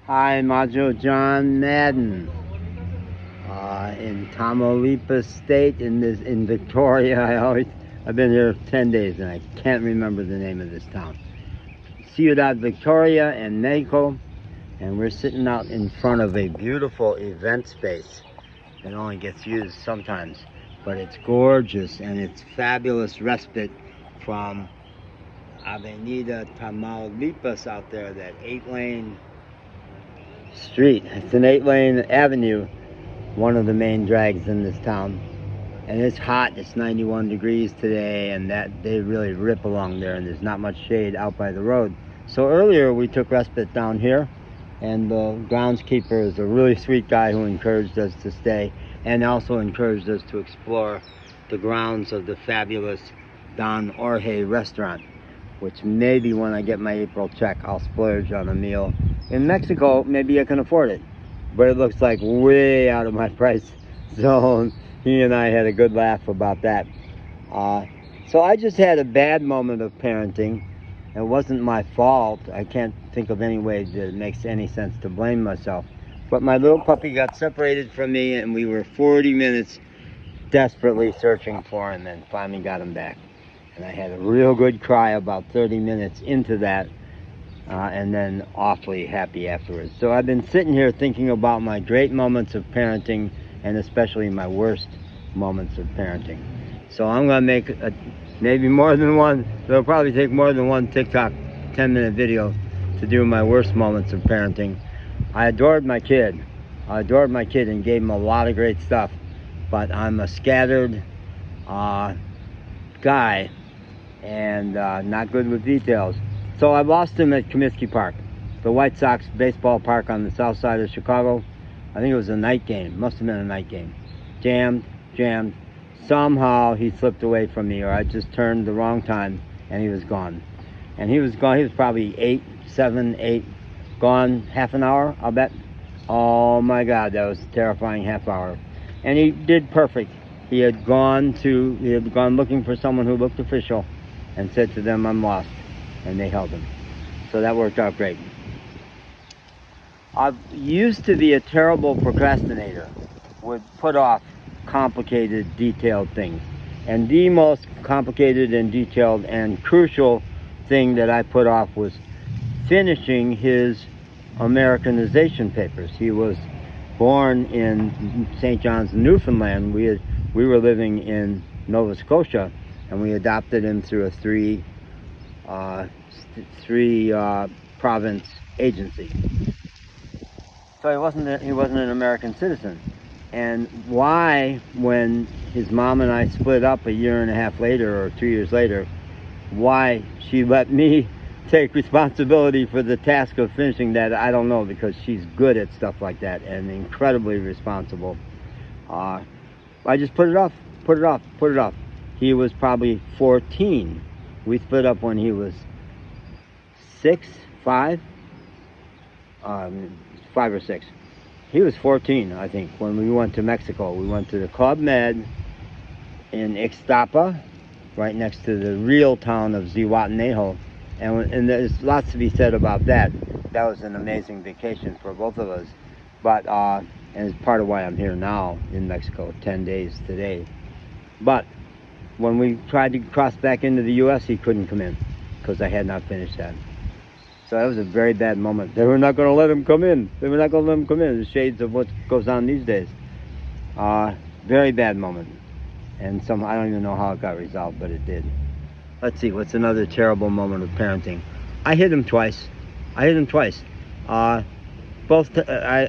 Hi, Majo John Madden, in Tamaulipas State in Victoria. I've been here 10 days and I can't remember the name of this town. Ciudad Victoria in Mexico, and we're sitting out in front of a beautiful event space. It only gets used sometimes, but it's gorgeous and it's fabulous respite from Avenida Tamaulipas out there, that 8-lane street. It's an 8-lane avenue, one of the main drags in this town, and it's hot. It's 91 degrees today, and that they really rip along there, and there's not much shade out by the road. So earlier we took respite down here, and the groundskeeper is a really sweet guy who encouraged us to stay and also encouraged us to explore the grounds of the fabulous Don Jorge restaurant, which maybe when I get my April check I'll splurge on a meal. In Mexico, maybe I can afford it, but it looks like way out of my price zone. He and I had a good laugh about that. So I just had a bad moment of parenting. It wasn't my fault. I can't think of any way that it makes any sense to blame myself. But my little puppy got separated from me, and we were 40 minutes desperately searching for him, and finally got him back. And I had a real good cry about 30 minutes into that, and then awfully happy afterwards. So I've been sitting here thinking about my great moments of parenting, and especially my worst moments of parenting. So I'm gonna make maybe more than one. It'll probably take more than one TikTok 10-minute video to do my worst moments of parenting. I adored my kid. And gave him a lot of great stuff, but I'm a scattered guy and not good with details. So I lost him at Comiskey Park, the White Sox baseball park on the south side of Chicago. I think it was a night game. Must have been a night game. Jammed. Somehow he slipped away from me, or I just turned the wrong time, and he was gone. And he was gone. He was probably 8, gone half an hour, I'll bet. Oh my God, that was a terrifying half hour. And he did perfect. He had gone looking for someone who looked official and said to them, "I'm lost," and they held him. So that worked out great. I used to be a terrible procrastinator, would put off complicated, detailed things. And the most complicated and detailed and crucial thing that I put off was finishing his Americanization papers. He was born in St. John's, Newfoundland. We were living in Nova Scotia, and we adopted him through a three province agency. So he wasn't an American citizen. And why, when his mom and I split up a year and a half later or 2 years later, why she let me take responsibility for the task of finishing that, I don't know, because she's good at stuff like that and incredibly responsible. I just put it off. He was probably 14. We split up when he was 5 or 6. He was 14, I think, when we went to Mexico. We went to the Club Med in Ixtapa, right next to the real town of Zihuatanejo. And there's lots to be said about that. That was an amazing vacation for both of us. But, and it's part of why I'm here now in Mexico, 10 days today. But when we tried to cross back into the U.S., he couldn't come in because I had not finished that. So that was a very bad moment. They were not going to let him come in. The shades of what goes on these days. Very bad moment. And I don't even know how it got resolved, but it did. Let's see, what's another terrible moment of parenting? I hit him twice. I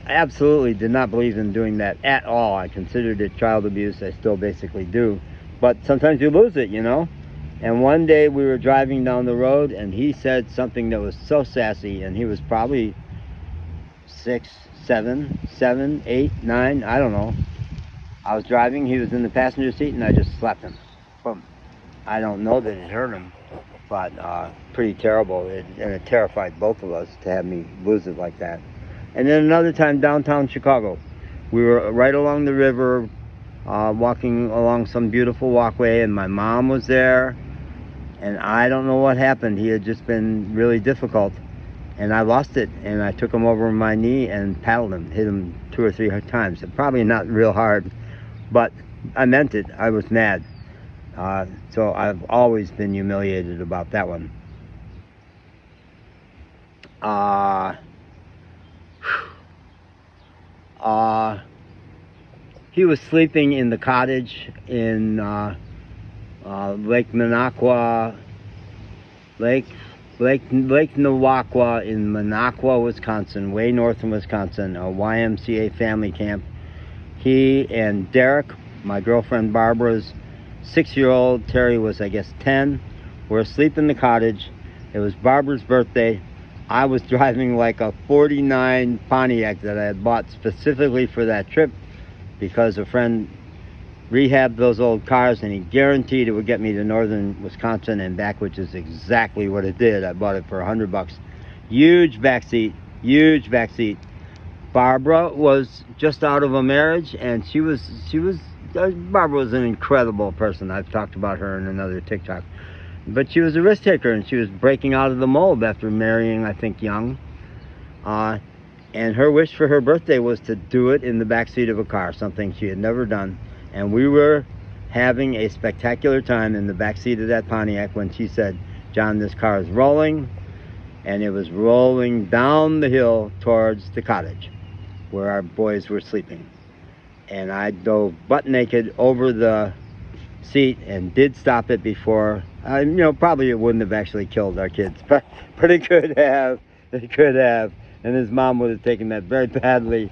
absolutely did not believe in doing that at all. I considered it child abuse. I still basically do. But sometimes you lose it, you know? And one day we were driving down the road, and he said something that was so sassy, and he was probably 6, 7, 8, 9, I don't know. I was driving, he was in the passenger seat, and I just slapped him. Boom. I don't know that it hurt him, but pretty terrible. And it terrified both of us to have me lose it like that. And then another time, downtown Chicago. We were right along the river, walking along some beautiful walkway, and my mom was there. And I don't know what happened. He had just been really difficult. and I lost it, and I took him over my knee and paddled him, hit him 2 or 3 times. Probably not real hard, but I meant it. I was mad. So I've always been humiliated about that one. He was sleeping in the cottage in Lake Minocqua, Lake Nawakwa in Minocqua, Wisconsin, way north in Wisconsin, a YMCA family camp. He and Derek, my girlfriend Barbara's 6-year-old, Terry was, I guess, 10, were asleep in the cottage. It was Barbara's birthday. I was driving like a 49 Pontiac that I had bought specifically for that trip because a friend rehabbed those old cars and he guaranteed it would get me to northern Wisconsin and back, which is exactly what it did. I bought it for $100. Huge back seat, huge back seat. Barbara was just out of a marriage, and Barbara was an incredible person. I've talked about her in another TikTok. But she was a risk taker, and she was breaking out of the mold after marrying, I think, young. And her wish for her birthday was to do it in the backseat of a car, something she had never done. And we were having a spectacular time in the backseat of that Pontiac when she said, "John, this car is rolling." And it was rolling down the hill towards the cottage where our boys were sleeping. And I dove butt naked over the seat and did stop it before, probably it wouldn't have actually killed our kids, but it could have. It could have. And his mom would have taken that very badly,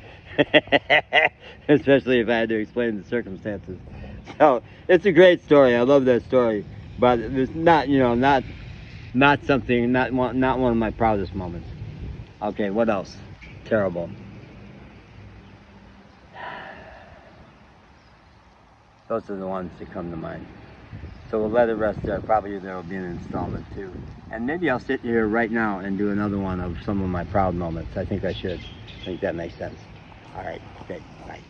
especially if I had to explain the circumstances. So it's a great story. I love that story, but it's not, not something, not one of my proudest moments. Okay, what else? Terrible. Those are the ones that come to mind. So we'll let it rest there. Probably there will be an installment too. And maybe I'll sit here right now and do another one of some of my proud moments. I think I should. I think that makes sense. All right. Okay. Bye.